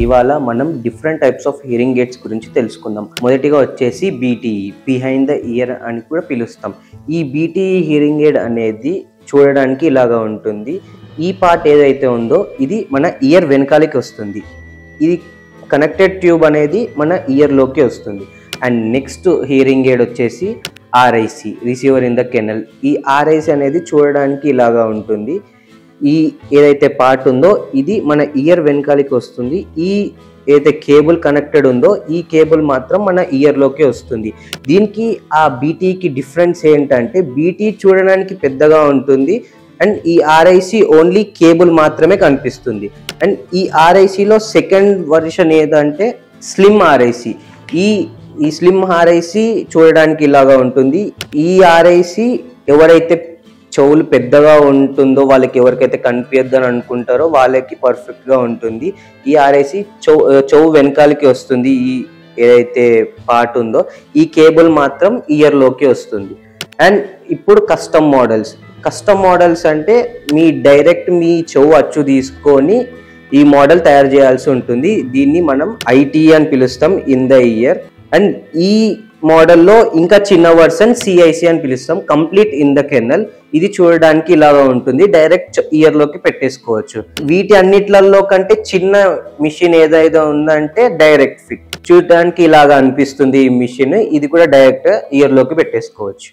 ఇవాళ మనం different types of hearing AIDS గురించి తెలుసుకుందాం. మొదటిగా వచ్చేసి బీటీఈ, బిహైండ్ ద ఇయర్ అని కూడా పిలుస్తాం. ఈ బీటీఈ హియరింగ్ ఎయిడ్ అనేది చూడడానికి ఇలాగా ఉంటుంది. ఈ పార్ట్ ఏదైతే ఉందో ఇది మన ఇయర్ వెనకాలకి వస్తుంది. ఇది కనెక్టెడ్ ట్యూబ్ అనేది మన ఇయర్లోకి వస్తుంది. అండ్ నెక్స్ట్ హియరింగ్ ఎయిడ్ వచ్చేసి RIC, receiver in the canal. ఈ ఆర్ఐసి అనేది చూడడానికి ఇలాగా ఉంటుంది. ఈ ఏదైతే పార్ట్ ఉందో ఇది మన ఇయర్ వెనకాలకి వస్తుంది. ఈ ఏదైతే కేబుల్ కనెక్టెడ్ ఉందో ఈ కేబుల్ మాత్రం మన ఇయర్లోకి వస్తుంది. దీనికి ఆ బీటీకి డిఫరెన్స్ ఏంటంటే బీటీ చూడడానికి పెద్దగా ఉంటుంది అండ్ ఈ ఆర్ఐసి ఓన్లీ కేబుల్ మాత్రమే కనిపిస్తుంది. అండ్ ఈ ఆర్ఐసిలో సెకండ్ వర్షన్ ఏదంటే స్లిమ్ ఆర్ఐసి. ఈ స్లిమ్ ఆర్ఐసి చూడడానికి ఇలాగా ఉంటుంది. ఈ ఆర్ఐసి ఎవరైతే చెవులు పెద్దగా ఉంటుందో వాళ్ళకి ఎవరికైతే కనిపించద్దని అనుకుంటారో వాళ్ళకి పర్ఫెక్ట్గా ఉంటుంది. ఈ ఆర్ఐసి చెవు వెనకాలకి వస్తుంది. ఈ ఏదైతే పార్ట్ ఉందో ఈ కేబుల్ మాత్రం ఇయర్లోకి వస్తుంది. అండ్ ఇప్పుడు కస్టమ్ మోడల్స్ అంటే మీ చెవు అచ్చు తీసుకొని ఈ మోడల్ తయారు చేయాల్సి ఉంటుంది. దీన్ని మనం ఐటీ అని పిలుస్తాం, ఇన్ ద ఇయర్. అండ్ ఈ మోడల్లో ఇంకా చిన్న వర్షన్ సిఐసి అని పిలుస్తాం, కంప్లీట్ ఇన్ ద కెనల్. ఇది చూడడానికి ఇలాగా ఉంటుంది, డైరెక్ట్ ఇయర్లోకి పెట్టేసుకోవచ్చు. వీటి అన్నిట్లలో కంటే చిన్న మిషన్ ఏదైతే ఉందంటే డైరెక్ట్ ఫిట్. చూడడానికి ఇలాగా అనిపిస్తుంది ఈ మిషన్. ఇది కూడా డైరెక్ట్ ఇయర్లోకి పెట్టేసుకోవచ్చు.